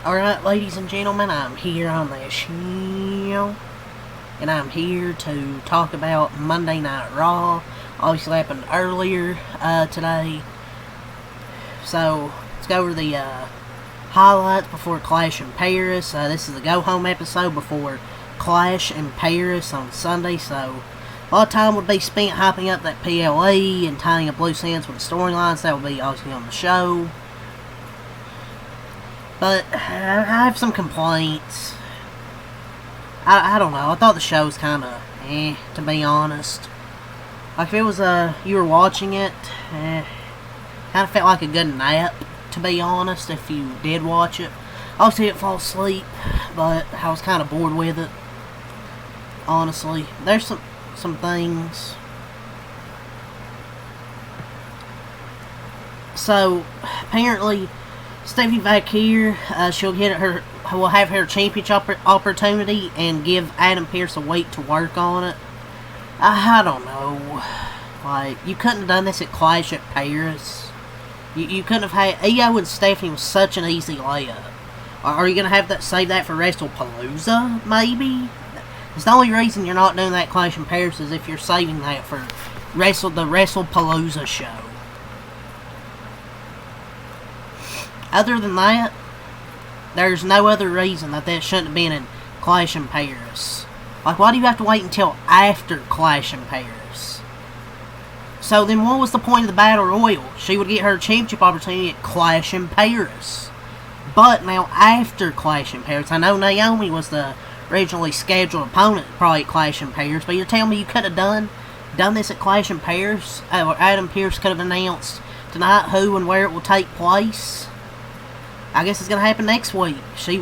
Alright, ladies and gentlemen, I'm here on the show, and I'm here to talk about Monday Night Raw. Obviously happened earlier today. So, let's go over the highlights before Clash in Paris. This is the go-home episode before Clash in Paris on Sunday, so a lot of time would be spent hyping up that PLE and tying up loose ends with the storylines. That will be obviously on the show. But I have some complaints. I don't know. I thought the show was kind of to be honest. Like if it was you were watching it, kind of felt like a good nap, to be honest, if you did watch it. Obviously, I didn't fall asleep, but I was kind of bored with it. Honestly, there's some things. So apparently, Stephanie Vaquer, will have her championship opportunity and give Adam Pearce a week to work on it. I don't know. Like, you couldn't have done this at Clash at Paris. You couldn't have had Io and Stephanie was such an easy layup. Are you gonna have that save that for WrestlePalooza? Maybe. It's the only reason you're not doing that Clash in Paris is if you're saving that for the WrestlePalooza show. Other than that, there's no other reason that shouldn't have been in Clash in Paris. Like, why do you have to wait until after Clash in Paris? So then what was the point of the Battle Royal? She would get her championship opportunity at Clash in Paris. But now after Clash in Paris, I know Naomi was the originally scheduled opponent probably at Clash in Paris, but you're telling me you could have done this at Clash in Paris? Or Adam Pearce could have announced tonight who and where it will take place? I guess it's going to happen next week.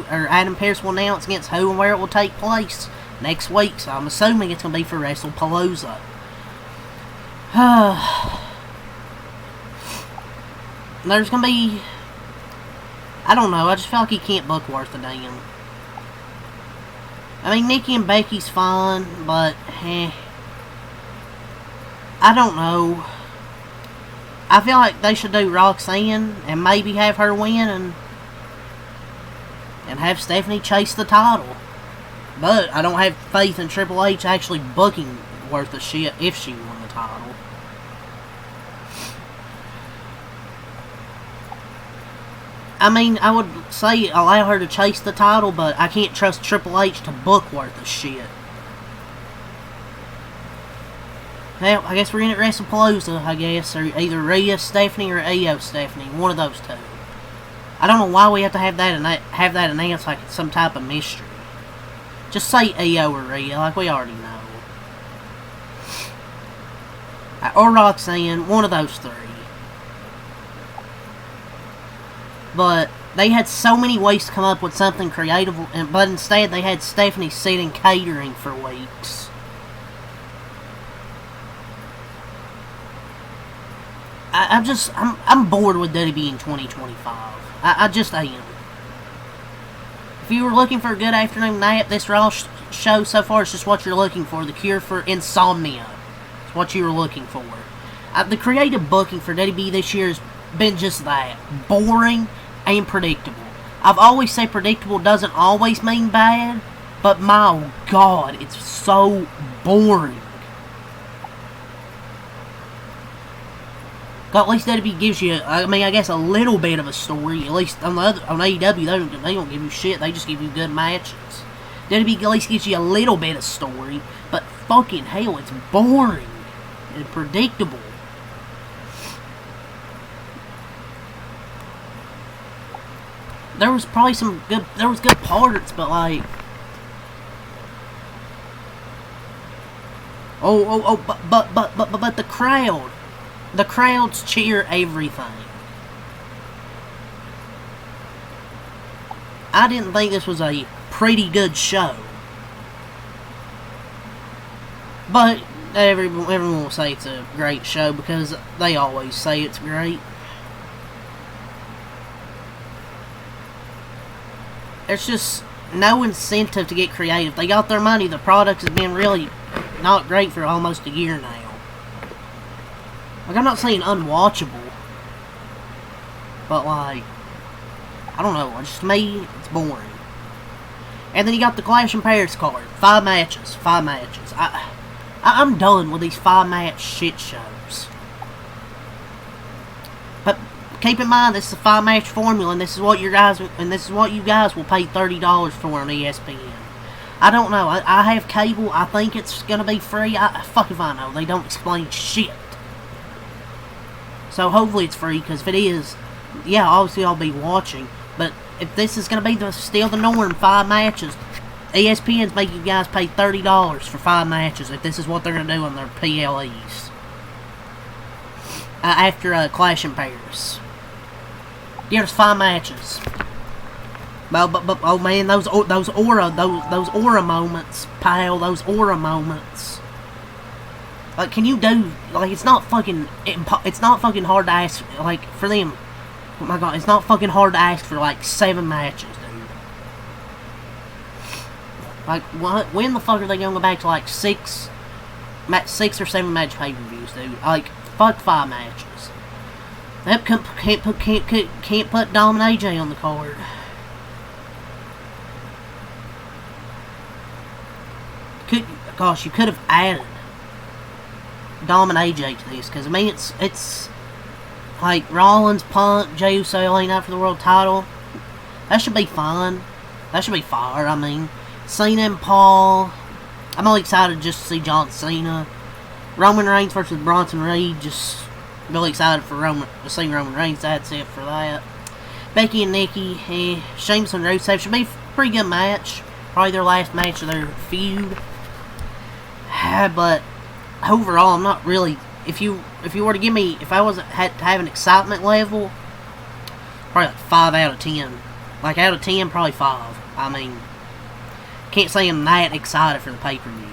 Adam Pearce will announce against who and where it will take place next week. So I'm assuming it's going to be for WrestlePalooza. There's going to be... I don't know. I just feel like he can't book worth a damn. I mean, Nikki and Becky's fine, but... I don't know. I feel like they should do Roxanne and maybe have her win and have Stephanie chase the title. But I don't have faith in Triple H actually booking worth a shit if she won the title. I mean, I would say allow her to chase the title, but I can't trust Triple H to book worth a shit. Well, I guess we're in at WrestlePalooza, I guess. Or either Rhea Stephanie or Io Stephanie. One of those two. I don't know why we have to have that announced like it's some type of mystery. Just say Io or Rhea, like we already know. Or Roxanne, one of those three. But they had so many ways to come up with something creative, but instead they had Stephanie sitting catering for weeks. I'm bored with WWE in 2025. I just am. If you were looking for a good afternoon nap, this Raw show so far is just what you're looking for. The cure for insomnia. It's what you were looking for. The creative booking for WWE this year has been just that. Boring and predictable. I've always said predictable doesn't always mean bad, but my God, it's so boring. At least WWE gives you, I guess, a little bit of a story. At least on AEW, they don't give you shit. They just give you good matches. WWE at least gives you a little bit of story. But fucking hell, it's boring and predictable. There was probably good parts, but like... But the crowd... The crowds cheer everything. I didn't think this was a pretty good show. But everyone will say it's a great show because they always say it's great. There's just no incentive to get creative. They got their money. The product has been really not great for almost a year now. Like, I'm not saying unwatchable, but like, I don't know. Just to me, it's boring. And then you got the Clash in Paris card. 5 matches. 5 matches. I'm done with these 5-match shit shows. But keep in mind, this is a 5-match formula, and this is what you guys will pay $30 for on ESPN. I don't know. I have cable. I think it's gonna be free. Fuck if I know. They don't explain shit. So hopefully it's free, because if it is, yeah, obviously I'll be watching. But if this is going to be still the norm, 5 matches, ESPN's making you guys pay $30 for 5 matches if this is what they're going to do on their PLEs. After Clash in Paris. Yeah, there's 5 matches. But oh man, those aura moments, pal, those aura moments. Like, can you do, like, it's not fucking hard to ask, like, for them. Oh my god, it's not fucking hard to ask for, like, 7 matches, dude. Like, what? When the fuck are they gonna go back to, like, 6 or 7 match pay-per-views, dude? Like, fuck 5 matches. Yep, can't put Dom and AJ on the card. Gosh, you could have added Dom and AJ to this, because I mean it's like Rollins, Punk, Jey Uso ain't out for the world title. That should be fun. That should be fire. I mean, Cena and Paul. I'm really excited just to see John Cena. Roman Reigns versus Bronson Reed. Just really excited to see Roman Reigns. That's it for that. Becky and Nikki, Sheamus and Rusev should be a pretty good match. Probably their last match of their feud. But overall, I'm not really. If you were to give me, if I had to have an excitement level, probably like 5 out of 10. Like out of 10, probably 5. I mean, can't say I'm that excited for the pay-per-view.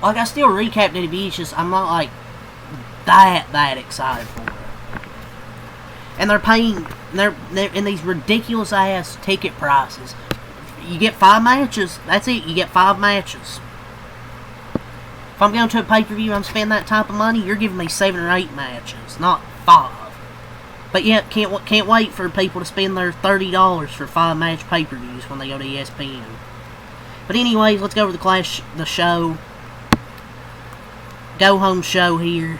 Like, I still recap WWE, it's just I'm not like that excited for it. And they're in these ridiculous ass ticket prices. You get 5 matches. That's it. You get 5 matches. If I'm going to a pay-per-view and I'm spending that type of money, you're giving me 7 or 8 matches, not 5. But yet, can't wait for people to spend their $30 for 5-match pay-per-views when they go to ESPN. But anyways, let's go over the show. Go home show here.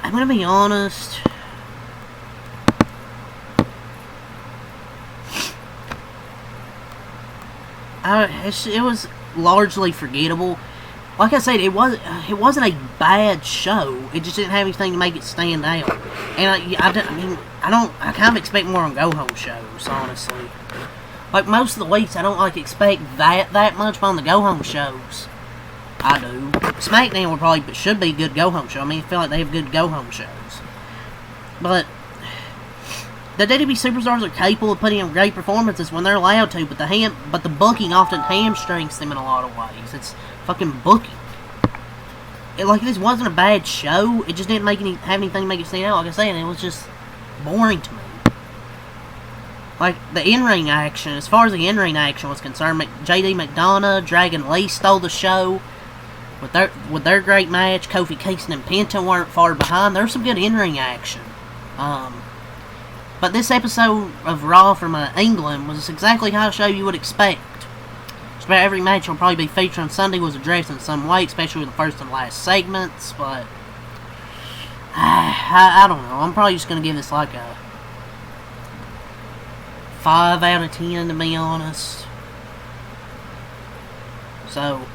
I'm gonna be honest. It was largely forgettable. Like I said, it wasn't a bad show. It just didn't have anything to make it stand out. And I kind of expect more on Go Home shows, honestly. Like most of the weeks, I don't expect that much on the Go Home shows. I do. SmackDown should be a good Go Home show. I mean, I feel like they have good Go Home shows. But the WWE superstars are capable of putting in great performances when they're allowed to, but the booking often hamstrings them in a lot of ways. It's fucking booking. This wasn't a bad show. It just didn't have anything to make it stand out. Like I said, it was just boring to me. Like, the in-ring action, as far as the in-ring action was concerned, JD McDonough, Dragon Lee stole the show with their great match. Kofi Kingston and Penta weren't far behind. There's some good in-ring action. But this episode of Raw from England was exactly how a show you would expect. Just about every match will probably be featured on Sunday was addressed in some way, especially with the first and last segments, but I don't know. I'm probably just going to give this like a 5 out of 10, to be honest. So,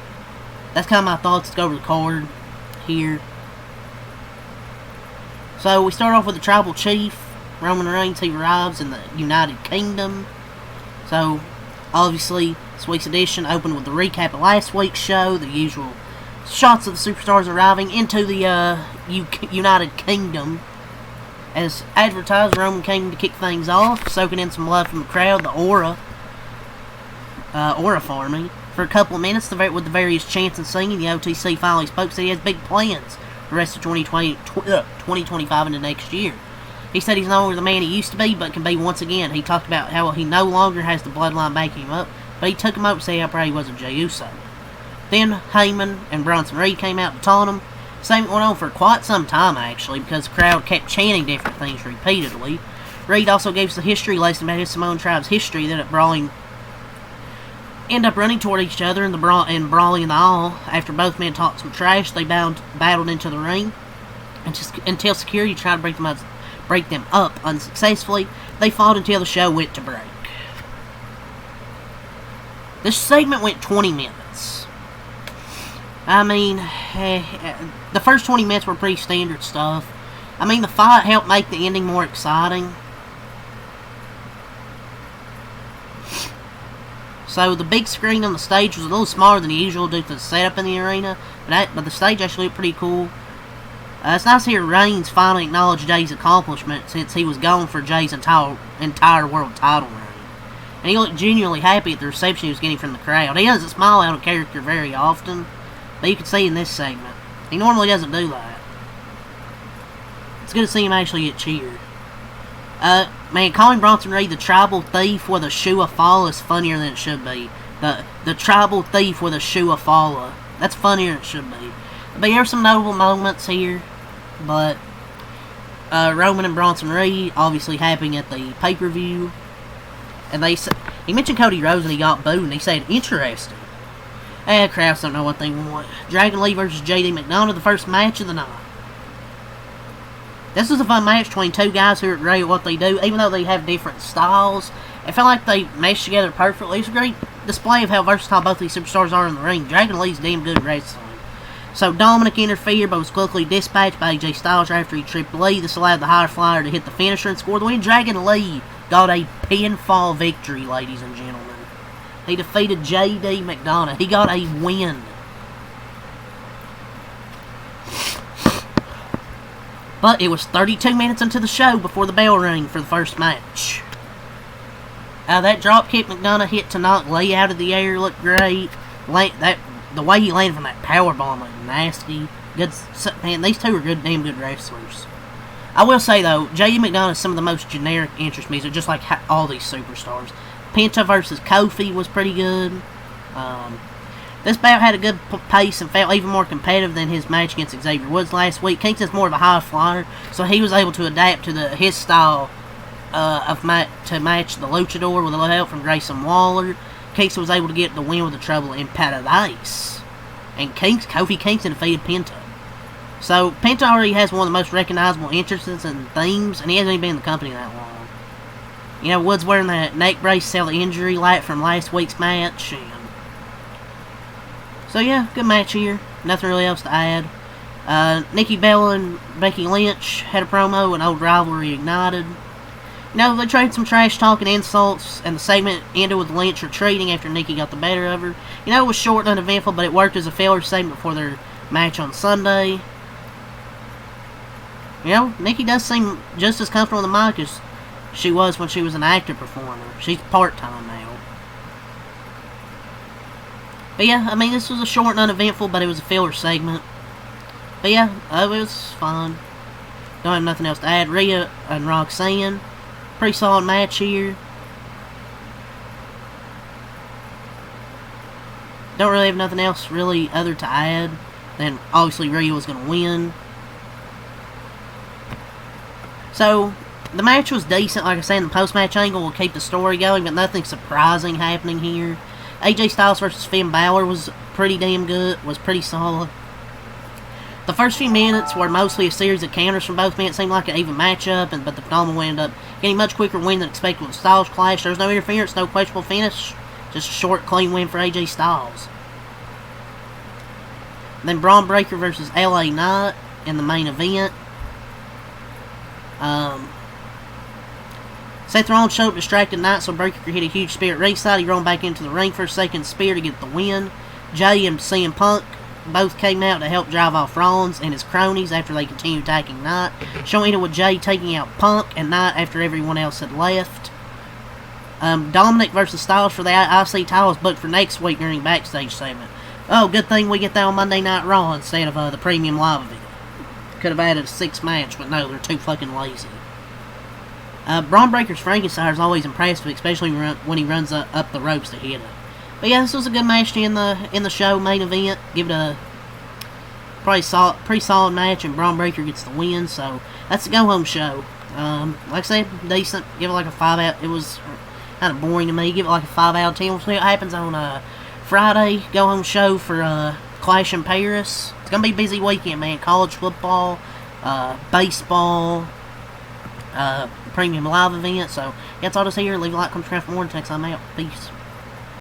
that's kind of my thoughts. Let's go over the card here. So, we start off with the Tribal Chief, Roman Reigns. He arrives in the United Kingdom. So, obviously, this week's edition opened with the recap of last week's show, the usual shots of the superstars arriving into the United Kingdom. As advertised, Roman came to kick things off, soaking in some love from the crowd, the aura farming. For a couple of minutes, with the various chants and singing, the OTC finally spoke, said he has big plans for the rest of 2025 into next year. He said he's no longer the man he used to be, but can be once again. He talked about how he no longer has the bloodline backing him up, but he took him up to say how proud he was of Jey Uso. Then Heyman and Bronson Reed came out to taunt him. Segment went on for quite some time, actually, because the crowd kept chanting different things repeatedly. Reed also gave us a history lesson about his Samoan tribe's history that brawling end up running toward each other and brawling in the aisle. After both men talked some trash, they battled into the ring until security tried to break them up unsuccessfully. They fought until the show went to break. This segment went 20 minutes. I mean, the first 20 minutes were pretty standard stuff. I mean, the fight helped make the ending more exciting. So the big screen on the stage was a little smaller than usual due to the setup in the arena, but the stage actually looked pretty cool. It's nice to hear Reigns finally acknowledge Jay's accomplishment since he was gone for Jay's entire world title reign. And he looked genuinely happy at the reception he was getting from the crowd. He doesn't smile out of character very often, but you can see in this segment. He normally doesn't do that. It's good to see him actually get cheered. Man, calling Bronson Reed the tribal thief with a shoe of Fala is funnier than it should be. The tribal thief with a shoe of Fala. That's funnier than it should be. But there are some notable moments here. But Roman and Bronson Reed obviously happening at the pay-per-view. And he mentioned Cody Rhodes and he got booed and he said, interesting. Crowds don't know what they want. Dragon Lee versus JD McDonagh, the first match of the night. This was a fun match between two guys who are great at what they do, even though they have different styles. It felt like they meshed together perfectly. It's a great display of how versatile both these superstars are in the ring. Dragon Lee's damn good at wrestling. So Dominic interfered, but was quickly dispatched by AJ Styles after he tripped Lee. This allowed the High Flyer to hit the finisher and score the win. Dragon Lee got a pinfall victory, ladies and gentlemen. He defeated JD McDonagh. He got a win. But it was 32 minutes into the show before the bell rang for the first match. That dropkick McDonagh hit to knock Lee out of the air looked great. The way he landed from that powerbomb looked nasty. Good, man, these two are damn good wrestlers. I will say though, JD McDonagh is some of the most generic entrance music, just like all these superstars. Penta versus Kofi was pretty good. This bout had a good pace and felt even more competitive than his match against Xavier Woods last week. Kingston's more of a high flyer, so he was able to adapt to his style to match the Luchador with a little help from Grayson Waller. Kingston was able to get the win with the Trouble in Paradise. And Kofi Kingston defeated Penta. So, Penta already has one of the most recognizable entrances and themes, and he hasn't even been in the company that long. You know, Woods wearing that neck brace sell the injury from last week's match, and so yeah, good match here. Nothing really else to add. Nikki Bella and Becky Lynch had a promo, and old rivalry ignited. You know, they traded some trash talk and insults, and the segment ended with Lynch retreating after Nikki got the better of her. You know, it was short and uneventful, but it worked as a filler segment for their match on Sunday. You know, Nikki does seem just as comfortable on the mic as she was when she was an actor performer. She's part-time now. But yeah, I mean, this was a short and uneventful, but it was a filler segment. But yeah, it was fun. Don't have nothing else to add. Rhea and Roxanne, pretty solid match here. Don't really have nothing else really other to add. Then obviously Rhea was going to win. So, the match was decent. Like I said, the post-match angle will keep the story going, but nothing surprising happening here. AJ Styles versus Finn Balor was pretty damn good, was pretty solid. The first few minutes were mostly a series of counters from both men. It seemed like an even matchup, but the phenomenal ended up getting a much quicker win than expected with the Styles clash. There was no interference, no questionable finish, just a short, clean win for AJ Styles. Then Braun Breaker versus LA Knight in the main event. Seth Rollins showed up distracted Knight, so Breaker could hit a huge spear at ringside. He rolled back into the ring for a second spear to get the win. Jay and CM Punk both came out to help drive off Rollins and his cronies after they continued attacking Knight. Showing it with Jay taking out Punk and Knight after everyone else had left. Dominic versus Styles for the IC title was booked for next week during backstage segment. Oh, good thing we get that on Monday Night Raw instead of the premium live event. Could have added a 6 match, but no, they're too fucking lazy. Braun Breaker's Frankenstein is always impressive, especially when he runs up the ropes to hit it. But yeah, this was a good match in the show main event. Give it a pretty solid match, and Braun Breaker gets the win. So that's the go home show. Like I said, decent. Give it like a 5 out. It was kind of boring to me. Give it like a 5 out of 10. We'll see what happens on Friday. Go home show for Clash in Paris. It's gonna be a busy weekend, man. College football, baseball, premium live event. So that's all this here. Leave a like, comment, subscribe for more. Next time out. Peace.